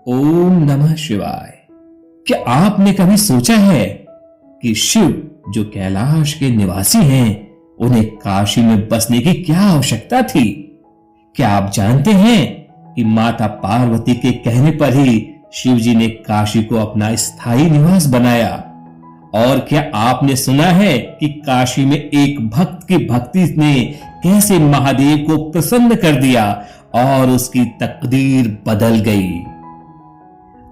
ओम नमः शिवाय। क्या आपने कभी सोचा है कि शिव जो कैलाश के निवासी हैं, उन्हें काशी में बसने की क्या आवश्यकता थी? क्या आप जानते हैं कि माता पार्वती के कहने पर ही शिव जी ने काशी को अपना स्थायी निवास बनाया? और क्या आपने सुना है कि काशी में एक भक्त की भक्ति ने कैसे महादेव को प्रसन्न कर दिया और उसकी तकदीर बदल गई?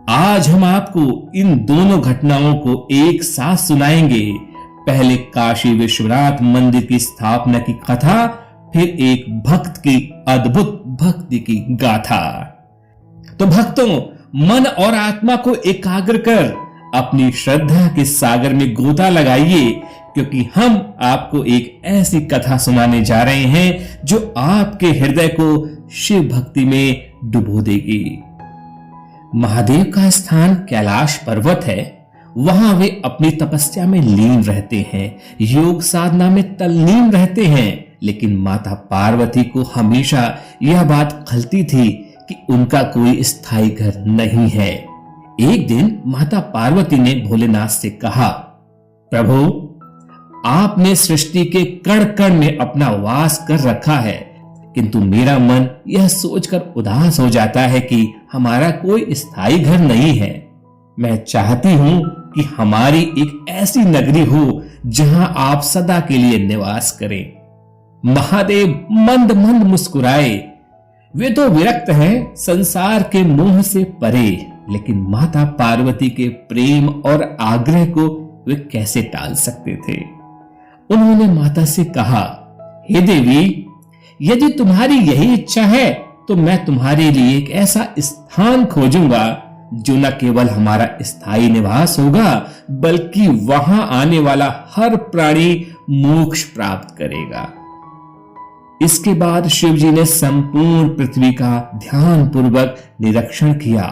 आज हम आपको इन दोनों घटनाओं को एक साथ सुनाएंगे। पहले काशी विश्वनाथ मंदिर की स्थापना की कथा, फिर एक भक्त की अद्भुत भक्ति की गाथा। तो भक्तों, मन और आत्मा को एकाग्र कर अपनी श्रद्धा के सागर में गोता लगाइए, क्योंकि हम आपको एक ऐसी कथा सुनाने जा रहे हैं जो आपके हृदय को शिव भक्ति में डुबो देगी। महादेव का स्थान कैलाश पर्वत है। वहां वे अपनी तपस्या में लीन रहते हैं, योग साधना में तल्लीन रहते हैं। लेकिन माता पार्वती को हमेशा यह बात खलती थी कि उनका कोई स्थायी घर नहीं है। एक दिन माता पार्वती ने भोलेनाथ से कहा, प्रभु, आपने सृष्टि के कण कण में अपना वास कर रखा है, किंतु मेरा मन यह सोचकर उदास हो जाता है कि हमारा कोई स्थायी घर नहीं है। मैं चाहती हूं कि हमारी एक ऐसी नगरी हो जहां आप सदा के लिए निवास करें। महादेव मंद मंद मुस्कुराए। वे तो विरक्त हैं, संसार के मोह से परे, लेकिन माता पार्वती के प्रेम और आग्रह को वे कैसे टाल सकते थे? उन्होंने माता से कहा, हे देवी, यदि तुम्हारी यही इच्छा है तो मैं तुम्हारे लिए एक ऐसा स्थान खोजूंगा जो न केवल हमारा स्थायी निवास होगा, बल्कि वहां आने वाला हर प्राणी मोक्ष प्राप्त करेगा। इसके बाद शिव जी ने संपूर्ण पृथ्वी का ध्यान पूर्वक निरीक्षण किया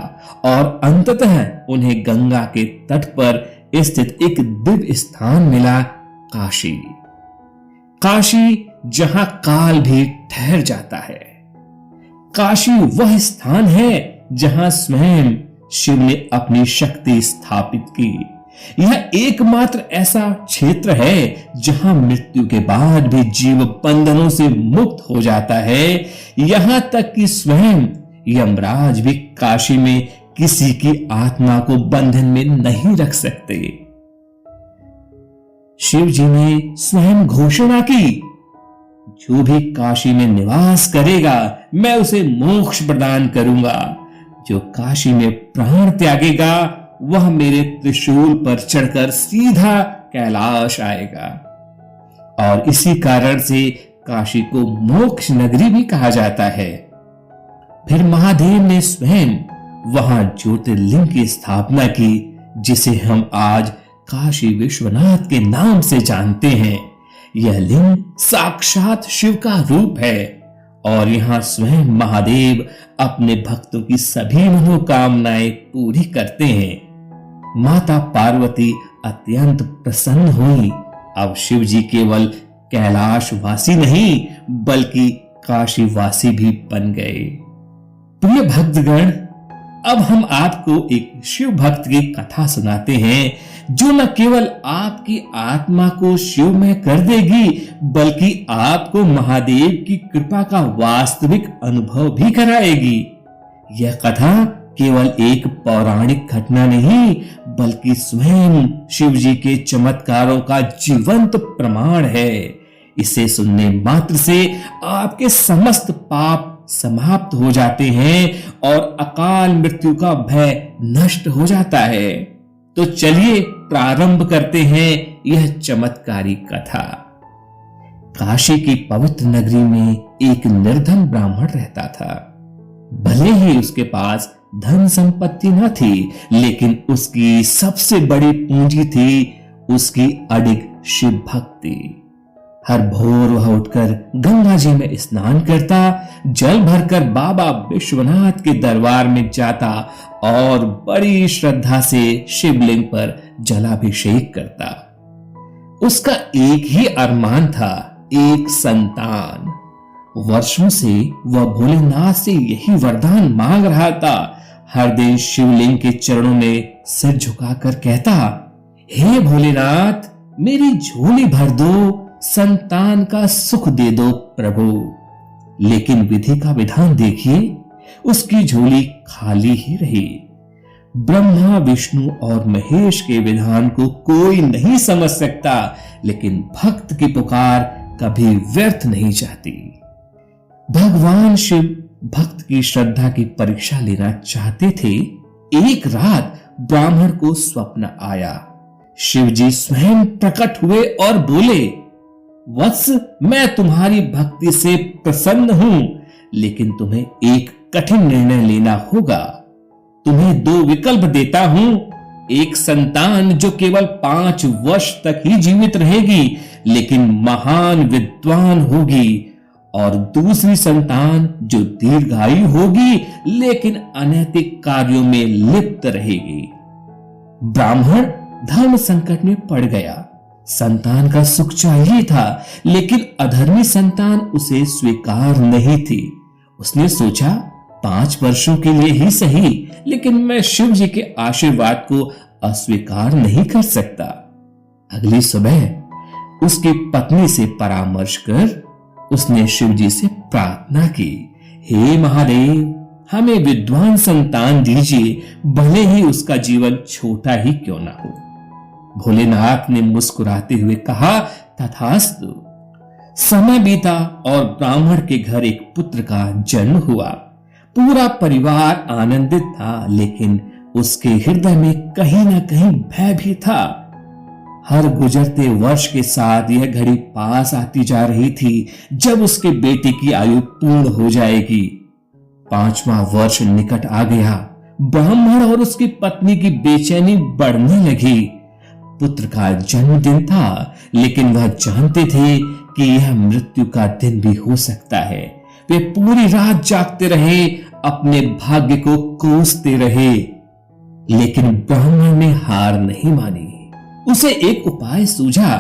और अंततः उन्हें गंगा के तट पर स्थित एक दिव्य स्थान मिला, काशी। काशी जहां काल भी ठहर जाता है। काशी वह स्थान है जहां स्वयं शिव ने अपनी शक्ति स्थापित की। यह एकमात्र ऐसा क्षेत्र है जहां मृत्यु के बाद भी जीव बंधनों से मुक्त हो जाता है। यहां तक कि स्वयं यमराज भी काशी में किसी की आत्मा को बंधन में नहीं रख सकते। शिव जी ने स्वयं घोषणा की, जो भी काशी में निवास करेगा मैं उसे मोक्ष प्रदान करूंगा। जो काशी में प्राण त्यागेगा वह मेरे त्रिशूल पर चढ़कर सीधा कैलाश आएगा। और इसी कारण से काशी को मोक्ष नगरी भी कहा जाता है। फिर महादेव ने स्वयं वहां ज्योतिर्लिंग की स्थापना की, जिसे हम आज काशी विश्वनाथ के नाम से जानते हैं। यह लिंग साक्षात शिव का रूप है और यहां स्वयं महादेव अपने भक्तों की सभी मनोकामनाएं पूरी करते हैं। माता पार्वती अत्यंत प्रसन्न हुई। अब शिव जी केवल कैलाशवासी नहीं बल्कि काशीवासी भी बन गए। प्रिय भक्तगण, अब हम आपको एक शिव भक्त की कथा सुनाते हैं जो न केवल आपकी आत्मा को शिवमय कर देगी, बल्कि आपको महादेव की कृपा का वास्तविक अनुभव भी कराएगी। यह कथा केवल एक पौराणिक घटना नहीं, बल्कि स्वयं शिव जी के चमत्कारों का जीवंत प्रमाण है। इसे सुनने मात्र से आपके समस्त पाप समाप्त हो जाते हैं और अकाल मृत्यु का भय नष्ट हो जाता है। तो चलिए प्रारंभ करते हैं यह चमत्कारी कथा। काशी की पवित्र नगरी में एक निर्धन ब्राह्मण रहता था। भले ही उसके पास धन संपत्ति न थी, लेकिन उसकी सबसे बड़ी पूंजी थी उसकी अडिग शिव भक्ति। हर भोर वह उठकर गंगा जी में स्नान करता, जल भरकर बाबा विश्वनाथ के दरबार में जाता और बड़ी श्रद्धा से शिवलिंग पर जलाभिषेक करता। उसका एक ही अरमान था, एक संतान। वर्षों से वह भोलेनाथ से यही वरदान मांग रहा था। हर दिन शिवलिंग के चरणों में सिर झुकाकर कहता, हे भोलेनाथ, मेरी झोली भर दो, संतान का सुख दे दो प्रभु। लेकिन विधि का विधान देखिए, उसकी झोली खाली ही रही। ब्रह्मा, विष्णु और महेश के विधान को कोई नहीं समझ सकता, लेकिन भक्त की पुकार कभी व्यर्थ नहीं जाती। भगवान शिव भक्त की श्रद्धा की परीक्षा लेना चाहते थे। एक रात ब्राह्मण को स्वप्न आया। शिव जी स्वयं प्रकट हुए और बोले, वत्स, मैं तुम्हारी भक्ति से प्रसन्न हूं, लेकिन तुम्हें एक कठिन निर्णय लेना होगा। तुम्हें 2 विकल्प देता हूं, एक संतान जो केवल 5 वर्ष तक ही जीवित रहेगी लेकिन महान विद्वान होगी, और दूसरी संतान जो दीर्घायु होगी लेकिन अनैतिक कार्यों में लिप्त रहेगी। ब्राह्मण धर्म संकट में पड़ गया। संतान का सुख चाहिए था, लेकिन अधर्मी संतान उसे स्वीकार नहीं थी। उसने सोचा, 5 वर्षों के लिए ही सही, लेकिन मैं शिव जी के आशीर्वाद को अस्वीकार नहीं कर सकता। अगली सुबह उसकी पत्नी से परामर्श कर उसने शिव जी से प्रार्थना की, हे महादेव, हमें विद्वान संतान दीजिए, भले ही उसका जीवन छोटा ही क्यों ना हो। भोलेनाथ ने मुस्कुराते हुए कहा, तथास्तु। समय बीता और ब्राह्मण के घर एक पुत्र का जन्म हुआ। पूरा परिवार आनंदित था, लेकिन उसके हृदय में कहीं ना कहीं भय भी था। हर गुजरते वर्ष के साथ यह घड़ी पास आती जा रही थी जब उसके बेटे की आयु पूर्ण हो जाएगी। 5वां वर्ष निकट आ गया। ब्राह्मण और उसकी पत्नी की बेचैनी बढ़ने लगी। पुत्र का जन्मदिन था, लेकिन वह जानते थे कि यह मृत्यु का दिन भी हो सकता है। वे पूरी रात जागते रहे, अपने भाग्य को कोसते रहे, लेकिन ब्राह्मण ने हार नहीं मानी। उसे एक उपाय सूझा।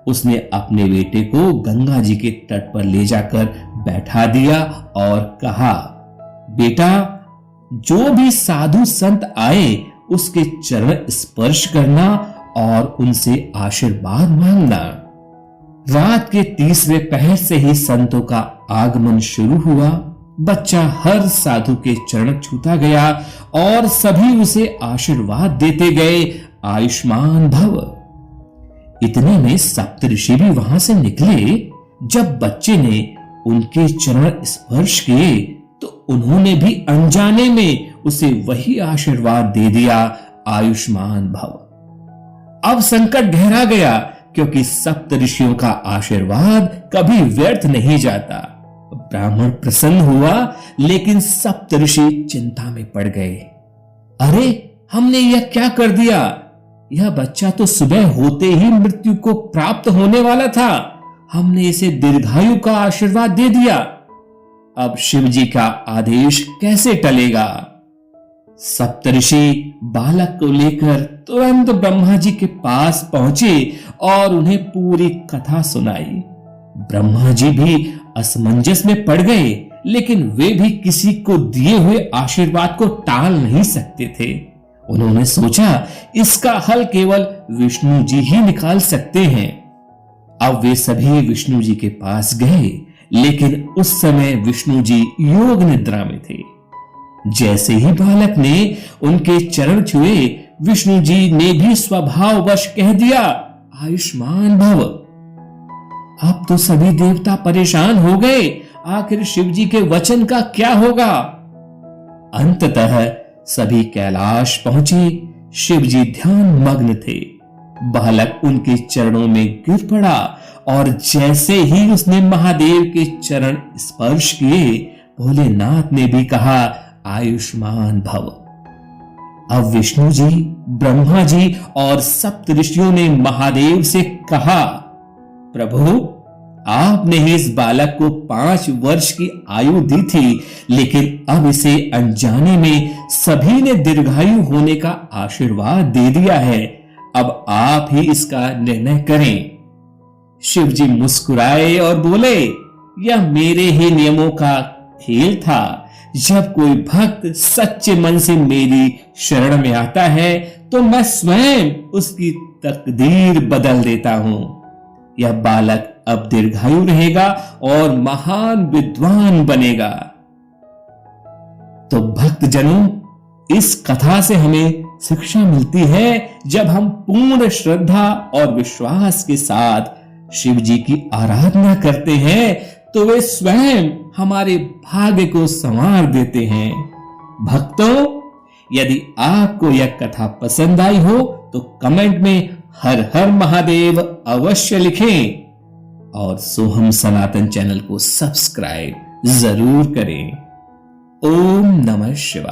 उसने अपने बेटे को गंगा जी के तट पर ले जाकर बैठा दिया और कहा, बेटा, जो भी साधु संत आए उसके चरण स्पर्श करना और उनसे आशीर्वाद मांगना। रात के 3रे पहर से ही संतों का आगमन शुरू हुआ। बच्चा हर साधु के चरण छूता गया और सभी उसे आशीर्वाद देते गए, आयुष्मान भव। इतने में सप्तऋषि भी वहां से निकले। जब बच्चे ने उनके चरण स्पर्श किए तो उन्होंने भी अनजाने में उसे वही आशीर्वाद दे दिया, आयुष्मान भव। अब संकट गहरा गया, क्योंकि सप्तऋषियों का आशीर्वाद कभी व्यर्थ नहीं जाता। ब्राह्मण प्रसन्न हुआ, लेकिन सप्तऋषि चिंता में पड़ गए। अरे, हमने यह क्या कर दिया? यह बच्चा तो सुबह होते ही मृत्यु को प्राप्त होने वाला था। हमने इसे दीर्घायु का आशीर्वाद दे दिया। अब शिव जी का आदेश कैसे टलेगा? सप्तऋषि बालक को लेकर तुरंत ब्रह्मा जी के पास पहुंचे और उन्हें पूरी कथा सुनाई। ब्रह्मा जी भी असमंजस में पड़ गए, लेकिन वे भी किसी को दिए हुए आशीर्वाद को टाल नहीं सकते थे। उन्होंने सोचा, इसका हल केवल विष्णु जी ही निकाल सकते हैं। अब वे सभी विष्णु जी के पास गए, लेकिन उस समय विष्णु जी योग निद्रा में थे। जैसे ही बालक ने उनके चरण छुए, विष्णु जी ने भी स्वभाववश कह दिया, आयुष्मान भव। अब तो सभी देवता परेशान हो गए। आखिर शिव जी के वचन का क्या होगा? अंततः सभी कैलाश पहुंचे। शिव जी ध्यान मग्न थे। बालक उनके चरणों में गिर पड़ा और जैसे ही उसने महादेव के चरण स्पर्श किए, भोलेनाथ ने भी कहा, आयुष्मान भव। अब विष्णु जी, ब्रह्मा जी और सप्तऋषियों ने महादेव से कहा, प्रभु, आपने ही इस बालक को 5 वर्ष की आयु दी थी, लेकिन अब इसे अनजाने में सभी ने दीर्घायु होने का आशीर्वाद दे दिया है। अब आप ही इसका निर्णय करें। शिव जी मुस्कुराए और बोले, यह मेरे ही नियमों का खेल था। जब कोई भक्त सच्चे मन से मेरी शरण में आता है तो मैं स्वयं उसकी तकदीर बदल देता हूं। यह बालक अब दीर्घायु रहेगा और महान विद्वान बनेगा। तो भक्तजनों, इस कथा से हमें शिक्षा मिलती है, जब हम पूर्ण श्रद्धा और विश्वास के साथ शिव जी की आराधना करते हैं तो वे स्वयं हमारे भाग्य को संवार देते हैं। भक्तों, यदि आपको यह कथा पसंद आई हो तो कमेंट में हर हर महादेव अवश्य लिखें और सोहम सनातन चैनल को सब्सक्राइब जरूर करें। ओम नमः शिवाय।